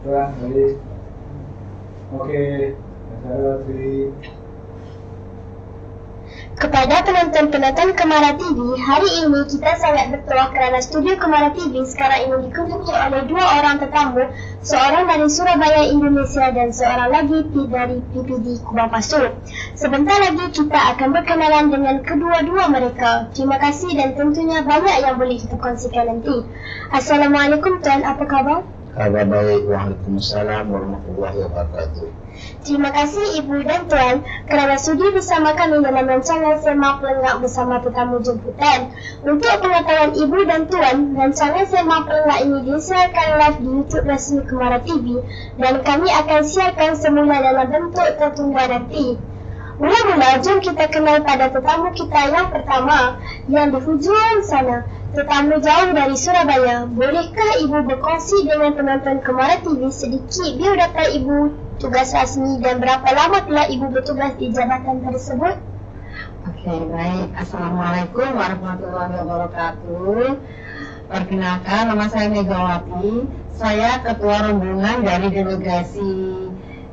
Tuan, balik. Okey, Sarah, Sri. Kepada penonton-penonton Kemara TV, hari ini kita sangat bertuah kerana studio Kemara TV sekarang ini dikunjungi oleh dua orang tetamu, seorang dari Surabaya, Indonesia dan seorang lagi dari PPD Kubang Pasu. Sebentar lagi kita akan berkenalan dengan kedua-dua mereka. Terima kasih dan tentunya banyak yang boleh kita kongsikan nanti. Assalamualaikum Tuan, apa khabar? Khabar baik, waalaikumsalam warahmatullahi wabarakatuh. Terima kasih Ibu dan Tuan kerana sudi bersama kami dalam rancangan Sembang Pelengak bersama tetamu jemputan. Untuk pengetahuan Ibu dan Tuan, rancangan Sembang Pelengak ini disiarkan live di YouTube rasmi Kemara TV dan kami akan siarkan semula dalam bentuk tertunda nanti. Mula-mula, jom kita kenal pada tetamu kita yang pertama, yang di hujung sana. Tetamu jauh dari Surabaya. Bolehkah Ibu berkongsi dengan penonton Kemara TV sedikit biodata Ibu, tugas rasmi dan berapa lama telah Ibu bertugas di jabatan tersebut? Okey, baik. Assalamualaikum warahmatullahi wabarakatuh. Perkenalkan, nama saya Megawati. Saya ketua rombongan dari delegasi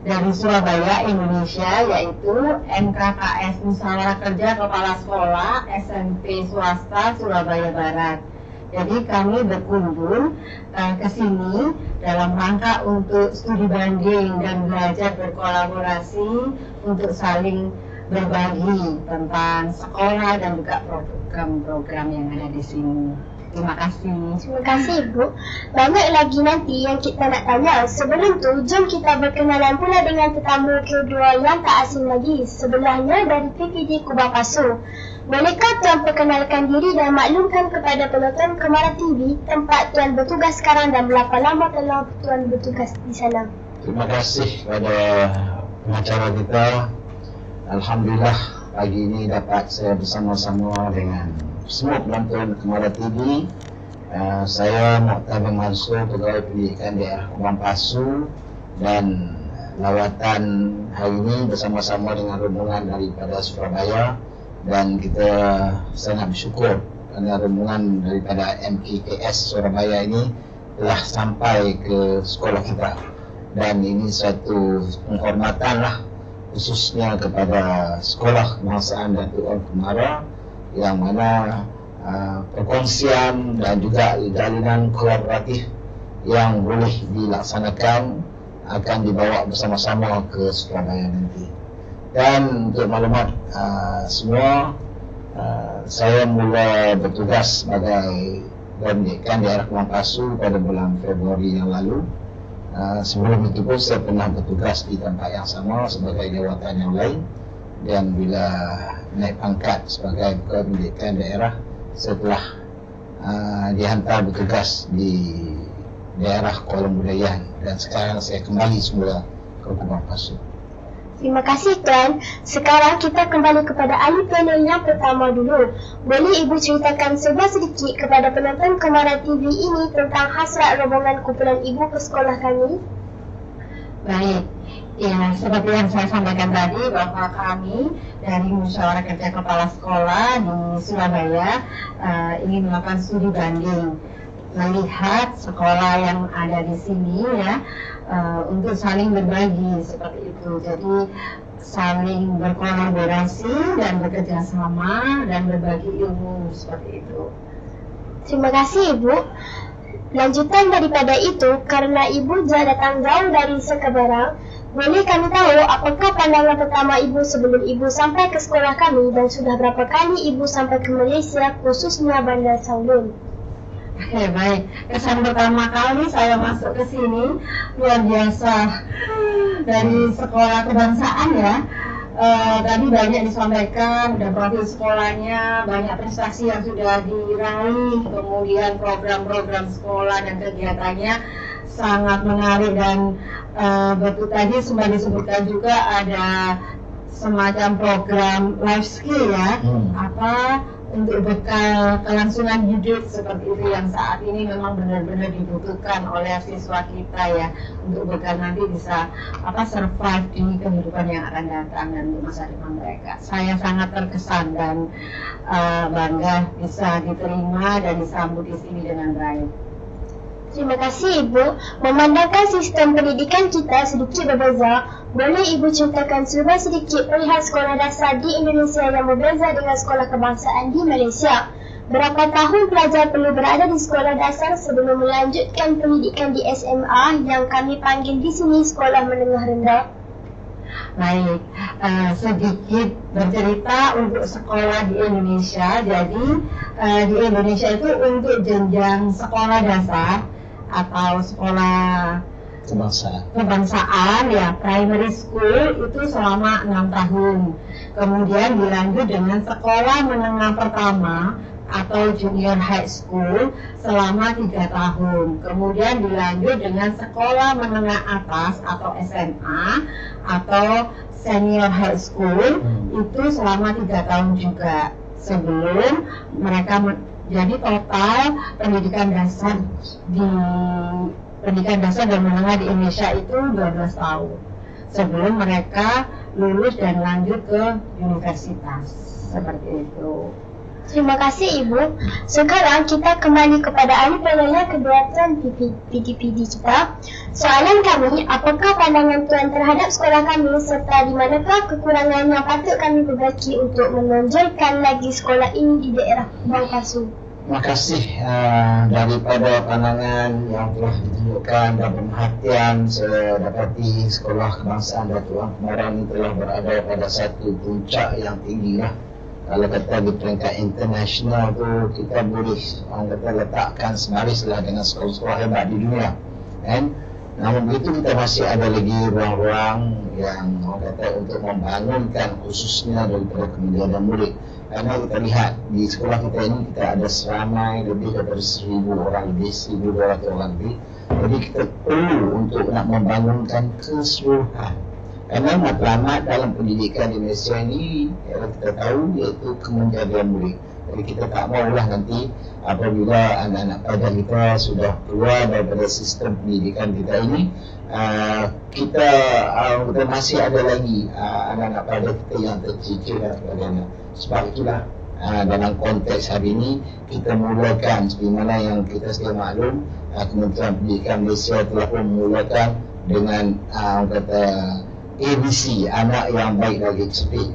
dari Surabaya, Indonesia, yaitu MKKS Musyawarah Kerja Kepala Sekolah SMP Swasta Surabaya Barat. Jadi kami berkunjung ke sini dalam rangka untuk studi banding dan belajar berkolaborasi untuk saling berbagi tentang sekolah dan juga program-program yang ada di sini. Terima kasih. Terima kasih Ibu. Banyak lagi nanti yang kita nak tanya. Sebelum tu, jom kita berkenalan pula dengan tetamu kedua yang tak asing lagi. Sebelahnya dari PPD Kubang Pasu. Bolehkah Tuan perkenalkan diri dan maklumkan kepada penonton Kemara TV tempat Tuan bertugas sekarang dan berapa lama telah Tuan bertugas di sana? Terima kasih kepada pengacara kita. Alhamdulillah pagi ini dapat saya bersama-sama dengan semua penonton Kemara TV. Saya Muqtadir Mansur, Pegawai Pendidikan Daerah Kubang Pasu, dan lawatan hari ini bersama-sama dengan rombongan daripada Surabaya, dan kita sangat bersyukur kerana rombongan daripada MKKS Surabaya ini telah sampai ke sekolah kita, dan ini satu penghormatan lah khususnya kepada Sekolah Kebangsaan Datuk Ong Kemara, yang mana perkongsian dan juga jalinan kolaboratif yang boleh dilaksanakan akan dibawa bersama-sama ke Surabaya nanti. Dan untuk maklumat semua, saya mula bertugas sebagai pendidikan daerah Kubang Pasu pada bulan Februari yang lalu. Sebelum itu pun saya pernah bertugas di tempat yang sama sebagai jawatan yang lain, dan bila naik pangkat sebagai Pegawai Pendidikan Daerah setelah dihantar bertugas di daerah Kuala Mudayan, dan sekarang saya kembali semula ke Kubang Pasu. Terima kasih Tuan. Sekarang kita kembali kepada ahli panel yang pertama dulu. Boleh Ibu ceritakan sedikit kepada penonton Kemara TV ini tentang hasrat rombongan kumpulan Ibu ke sekolah kami? Baik. Ya, seperti yang saya sampaikan tadi, bahwa kami dari Musyawarah Kerja Kepala Sekolah di Surabaya ingin melakukan studi banding, melihat sekolah yang ada di sini ya, untuk saling berbagi seperti itu. Jadi saling berkolaborasi dan bekerja sama dan berbagi ilmu seperti itu. Terima kasih Ibu. Lanjutan daripada itu, karena Ibu datang jauh dari Sekebarang, boleh kami tahu apakah pandangan pertama Ibu sebelum Ibu sampai ke sekolah kami, dan sudah berapa kali Ibu sampai ke Malaysia, khususnya Bandar Saulun? Oke, baik. Kesan pertama kali saya masuk ke sini luar biasa, dari sekolah kebangsaan ya. Tadi banyak disampaikan, dan profil sekolahnya, banyak prestasi yang sudah diraih, kemudian program-program sekolah dan kegiatannya sangat menarik, dan betul tadi sempat disebutkan juga ada semacam program life skill ya, untuk bekal kelangsungan hidup seperti itu, yang saat ini memang benar-benar dibutuhkan oleh siswa kita ya, untuk bekal nanti bisa survive di kehidupan yang akan datang dan masa depan mereka. Saya sangat terkesan dan bangga bisa diterima dan disambut di sini dengan baik. Terima kasih Ibu. Memandangkan sistem pendidikan kita sedikit berbeza, boleh Ibu ceritakan serba sedikit perihal sekolah dasar di Indonesia yang berbeza dengan sekolah kebangsaan di Malaysia? Berapa tahun pelajar perlu berada di sekolah dasar sebelum melanjutkan pendidikan di SMA yang kami panggil di sini sekolah menengah rendah? Baik, sedikit bercerita untuk sekolah di Indonesia. Jadi di Indonesia itu untuk jenjang sekolah dasar atau sekolah kebangsaan ya, primary school itu selama 6 tahun. Kemudian dilanjut dengan sekolah menengah pertama atau junior high school selama 3 tahun. Kemudian dilanjut dengan sekolah menengah atas atau SMA atau senior high school itu selama 3 tahun juga. Sebelum mereka jadi total pendidikan dasar dan menengah di Indonesia itu 12 tahun sebelum mereka lulus dan lanjut ke universitas, seperti itu. Terima kasih Ibu. Sekarang kita kembali kepada ahli penilaian kegiatan PDPD kita. Soalan kami, apakah pandangan Tuan terhadap sekolah kami serta di manakah kekurangan yang patut kami perbaiki untuk menonjolkan lagi sekolah ini di daerah Bangkasu? Terima kasih daripada pandangan yang telah ditunjukkan dan perhatian. Saya dapati sekolah kebangsaan Datuk Kemaran ini telah berada pada satu puncak yang tinggi lah. Kalau kata di peringkat internasional tu, kita boleh orang kata letakkan sebaris lah dengan sekolah-sekolah hebat di dunia, kan? Namun begitu kita masih ada lagi ruang-ruang yang orang kata untuk membangunkan khususnya daripada kemudian murid. Karena kita lihat di sekolah kita ini kita ada seramai lebih daripada 1,000 orang lebih, 1,200 orang lebih. Jadi kita perlu untuk nak membangunkan keseluruhan. Karena matlamat dalam pendidikan di Malaysia ini yang kita tahu iaitu kemenjadian murid. Jadi kita tak maulah nanti apabila anak-anak pelajar kita sudah keluar daripada sistem pendidikan kita ini, kita masih ada lagi anak-anak pelajar kita yang tercicir dan sebagainya. Sebab itulah dalam konteks hari ini kita mulakan seperti mana yang kita sedia maklum, Kementerian Pendidikan Malaysia telah pun memulakan dengan ABC, anak yang baik lagi cerdik,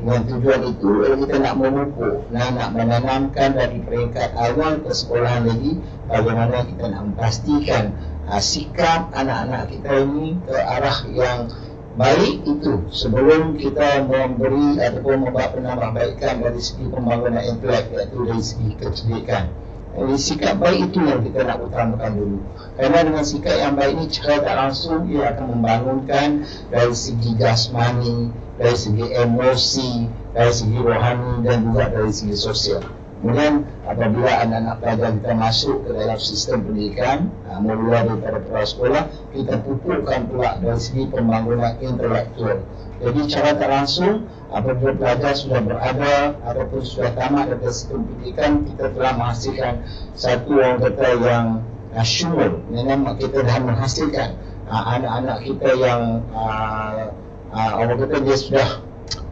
dengan tujuan itu kita nak memupuk, nak menanamkan dari peringkat awal ke sekolahan lagi bagaimana kita nak memastikan sikap anak-anak kita ini ke arah yang baik itu sebelum kita memberi ataupun membuat penambahbaikan dari segi pembangunan intelek, iaitu dari segi kecerdikan. Jadi sikap baik itu yang kita nak utamakan dulu. Kerana dengan sikap yang baik ini secara tak langsung ia akan membangunkan dari segi jasmani, dari segi emosi, dari segi rohani dan juga dari segi sosial. Kemudian apabila anak-anak pelajar kita masuk ke dalam sistem pendidikan, mula daripada prasekolah, kita pupukkan pula dari segi pembangunan intelektual. Jadi secara tak langsung apabila pelajar sudah berada ataupun sudah tamat dari sistem pendidikan, kita telah menghasilkan satu orang kata yang syumul. Memang kita dah menghasilkan anak-anak kita yang orang kata dia sudah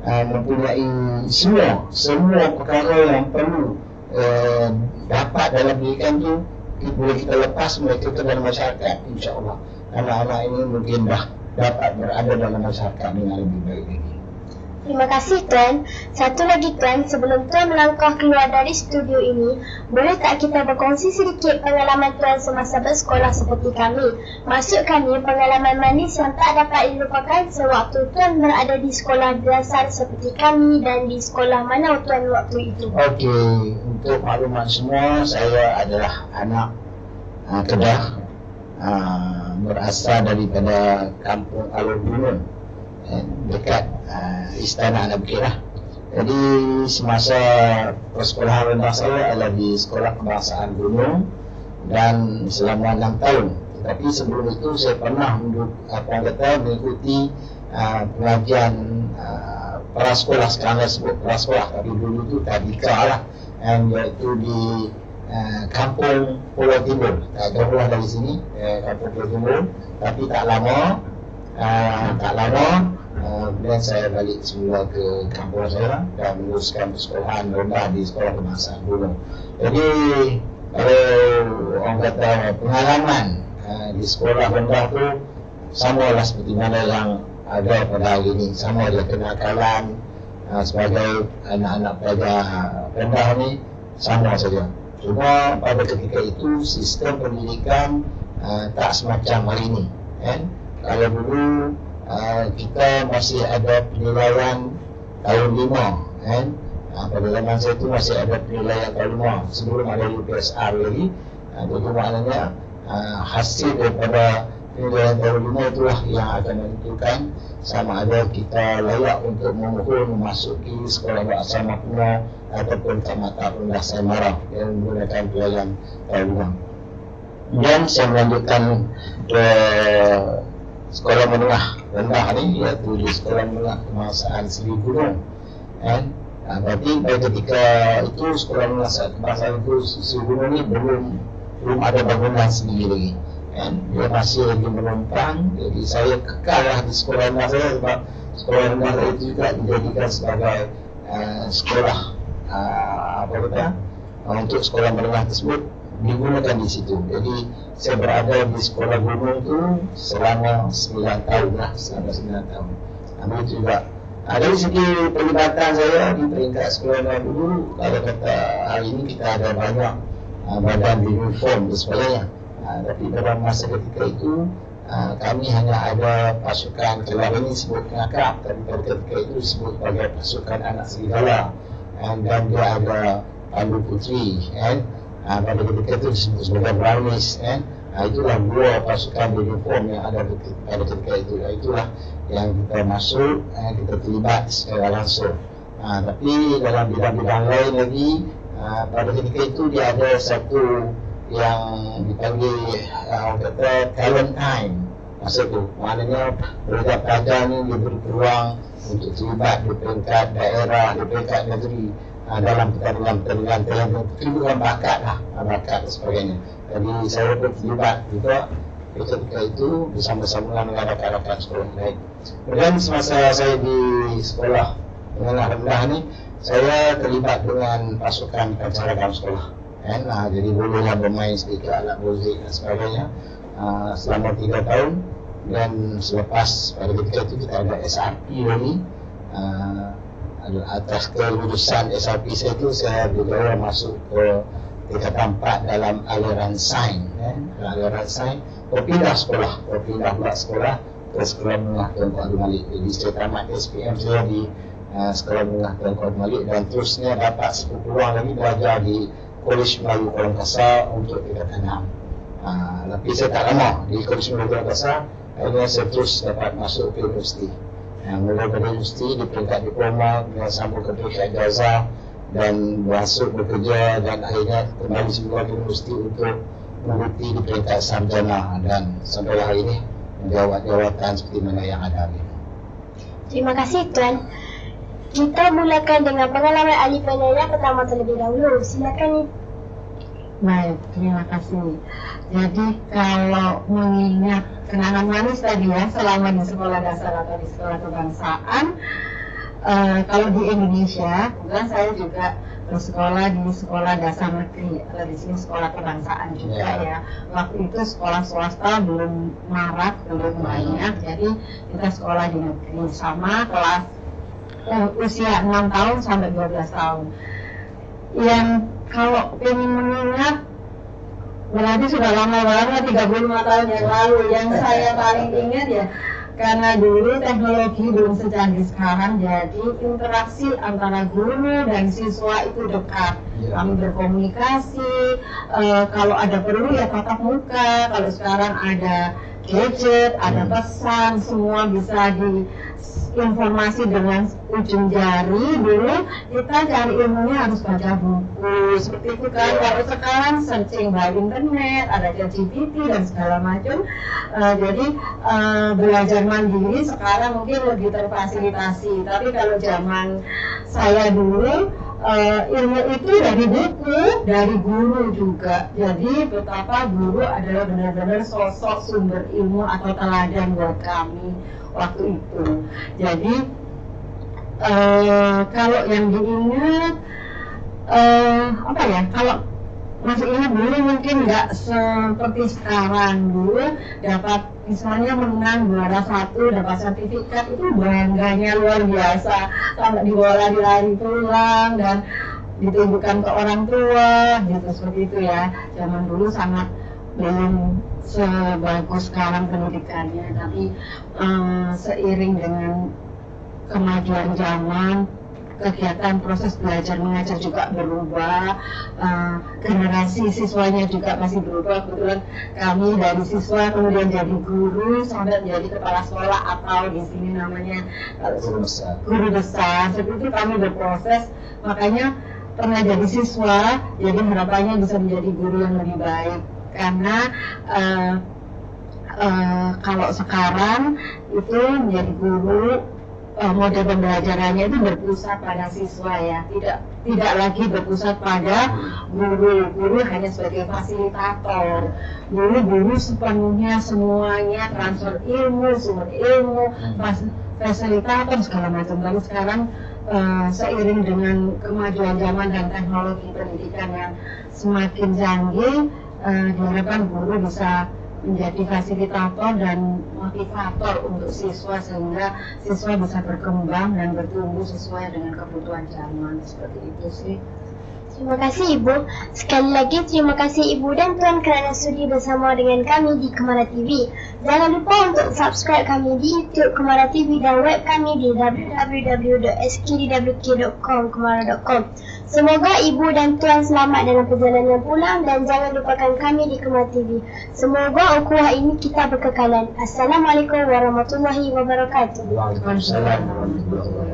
mempunyai semua perkara yang perlu dapat dalam pendidikan tu. Boleh kita lepas mereka ke dalam masyarakat, insya-Allah anak-anak ini mungkin dah dapat berada dalam masyarakat dengan lebih baik lagi. Terima kasih Tuan. Satu lagi Tuan, sebelum Tuan melangkah keluar dari studio ini, boleh tak kita berkongsi sedikit pengalaman Tuan semasa bersekolah seperti kami? Maksud kami pengalaman manis yang tak dapat dilupakan sewaktu Tuan berada di sekolah dasar seperti kami dan di sekolah mana Tuan waktu itu. Okey, untuk maklumat semua, saya adalah anak Kedah, berasal daripada kampung Alor Gunung, dekat Istana Anak Bukit lah. Jadi semasa persekolahan rendah saya adalah di Sekolah Kebangsaan Gunung dan selama 6 tahun. Tetapi sebelum itu saya pernah mengikuti pengajian prasekolah, sekarang saya sebut prasekolah, tapi dulu itu tadika lah, iaitu di kampung Pulau Timur, tak jauh lah dari sini, kampung Pulau Timur. Tapi tak lama kemudian saya balik semula ke kampung saya dan meneruskan persekolahan rendah di Sekolah Kebangsaan Gunung. Jadi kalau orang kata pengalaman di sekolah rendah tu sama lah seperti mana yang ada pada hari ini, sama ada kenakalan sebagai anak-anak pelajar rendah ni sama saja. Cuma pada ketika itu sistem pendidikan tak semacam hari ini, kan? Kalau dulu kita masih ada penilaian tahun 5, kan? Pada zaman saya itu masih ada penilaian tahun 5 sebelum ada UPSR lagi. Jadi maknanya hasil daripada penilaian tahun 5 itulah yang akan menentukan sama ada kita layak untuk memohon memasuki sekolah bersama penuh ataupun tamat rendah Saimara yang menggunakan penilaian tahun 5. Dan saya melanjutkan ke sekolah menengah rendah ni, iaitu di sekolah menengah kebangsaan Seri Gunung, kan? Berarti pada ketika itu sekolah menengah kebangsaan Seri Gunung ni belum ada bangunan sendiri lagi, kan? Dia masih lagi menumpang. Jadi saya kekallah di sekolah rendah saya sebab sekolah rendah saya itu juga dijadikan sebagai sekolah untuk sekolah menengah tersebut digunakan di situ. Jadi saya berada di sekolah gunung tu selama 9 tahun lah, selama 9 tahun. Itu juga dari segi pelibatan saya di peringkat sekolah rendah dulu, kalau kata hari ini kita ada banyak badan uniform dan sebagainya. Tapi dalam masa ketika itu kami hanya ada pasukan, kalau ini sebut pengakrab, tapi pada ketika itu disebut sebagai pasukan anak serigala, dan dia ada pandu putri, kan? Pada ketika itu disebut sebagai brownies, kan? Itulah dua pasukan uniform yang ada pada ketika itu. Itulah yang kita masuk, kita terlibat secara langsung. Tapi dalam bidang-bidang lain lagi, pada ketika itu dia ada satu yang dipanggil orang kata talent time. Masa itu maknanya pelajar-pelajar ni diberi peluang untuk terlibat di peringkat daerah, di peringkat negeri, dalam pertandingan kehidupan bakat lah, bakat dan sebagainya. Jadi saya pun terlibat juga ketika itu bersama-sama dengan rakan-rakan sekolah lain. Kemudian semasa saya di sekolah menengah rendah ni, saya terlibat dengan pasukan penceragam sekolah, kan? Jadi bolehlah bermain sedikit alat muzik dan sebagainya selama 3 tahun. Dan selepas pada ketika itu kita ada SRP lagi. Atas kelulusan SRP saya itu, saya berjaya masuk ke tingkatan 4 dalam aliran sains, kan? Aliran sains, berpindah pula sekolah ke sekolah menengah Tuanku Abdul Malik. Jadi saya tamat SPM saya di sekolah menengah Tuanku Abdul Malik, dan terusnya dapat peluang lagi belajar di Kolej Melayu Kuala Kasar untuk tingkatan 6. Tapi saya tak lama di Kolej Melayu Kuala Kasar. Akhirnya saya terus dapat masuk ke universiti. Mulai dari universiti di peringkat diploma, kemudian sambung ke peringkat ijazah dan masuk bekerja, dan akhirnya kembali semula ke universiti untuk menguti di peringkat sarjana, dan sampai hari ini menjawat jawatan seperti mana yang ada hari ini. Terima kasih Tuan. Kita mulakan dengan pengalaman ahli penanya pertama terlebih dahulu. Silakan. Baik, terima kasih. Jadi kalau mengingat kenangan manis tadi ya, selama di sekolah dasar atau di sekolah kebangsaan, kalau di Indonesia, kemudian saya juga bersekolah di sekolah dasar negeri, atau di sini sekolah kebangsaan juga ya. Waktu itu sekolah swasta belum marak, belum banyak, jadi kita sekolah di negeri sama kelas usia 6 tahun sampai 12 tahun. Yang kalau ingin mengingat, berarti sudah lama banget, 35 tahun yang lalu. Yang saya paling ingat ya, karena dulu teknologi belum secanggih sekarang, jadi interaksi antara guru dan siswa itu dekat. Kami berkomunikasi, kalau ada perlu ya tatap muka, kalau sekarang ada gadget, ada pesan, semua bisa diinformasi dengan ujung jari. Dulu kita cari ilmunya harus baca buku, seperti itu kan. Kalau sekarang searching by internet, ada ChatGPT dan segala macam. Jadi belajar mandiri sekarang mungkin lebih terfasilitasi. Tapi kalau zaman saya dulu, ilmu itu dari buku, dari guru juga. Jadi betapa guru adalah benar-benar sosok sumber ilmu atau teladan buat kami waktu itu. Jadi kalau yang diingat, apa ya, kalau masih ingat dulu mungkin nggak seperti sekarang. Dulu dapat misalnya menang juara 1, dapat sertifikat, itu bangganya luar biasa, sampai dibola dilari pulang dan ditunjukkan ke orang tua gitu, seperti itu ya. Zaman dulu sangat belum sebagus sekarang pendidikannya, tapi seiring dengan kemajuan zaman, kegiatan proses belajar mengajar juga berubah, generasi siswanya juga masih berubah. Kebetulan kami dari siswa kemudian jadi guru sampai menjadi kepala sekolah atau di sini namanya guru besar. Seperti itu kami berproses, makanya pernah jadi siswa, jadi harapannya bisa menjadi guru yang lebih baik. Karena kalau sekarang itu menjadi guru, model pembelajarannya itu berpusat pada siswa ya, tidak lagi berpusat pada guru. Guru hanya sebagai fasilitator. Guru sepenuhnya semuanya transfer ilmu, sumber ilmu, fasilitator segala macam. Tapi sekarang seiring dengan kemajuan zaman dan teknologi pendidikan yang semakin canggih, diharapkan guru bisa menjadi fasilitator dan motivator untuk siswa, sehingga siswa bisa berkembang dan bertumbuh sesuai dengan kebutuhan zaman. Seperti itu sih. Terima kasih Ibu. Sekali lagi terima kasih Ibu dan Tuan kerana sudi bersama dengan kami di Kemara TV. Jangan lupa untuk subscribe kami di YouTube Kemara TV dan web kami di www.skdwk.com. Semoga Ibu dan Tuan selamat dalam perjalanan pulang dan jangan lupakan kami di Kemara TV. Semoga ukhuwah ini kita berkekalan. Assalamualaikum warahmatullahi wabarakatuh. Waalaikumsalam warahmatullahi wabarakatuh.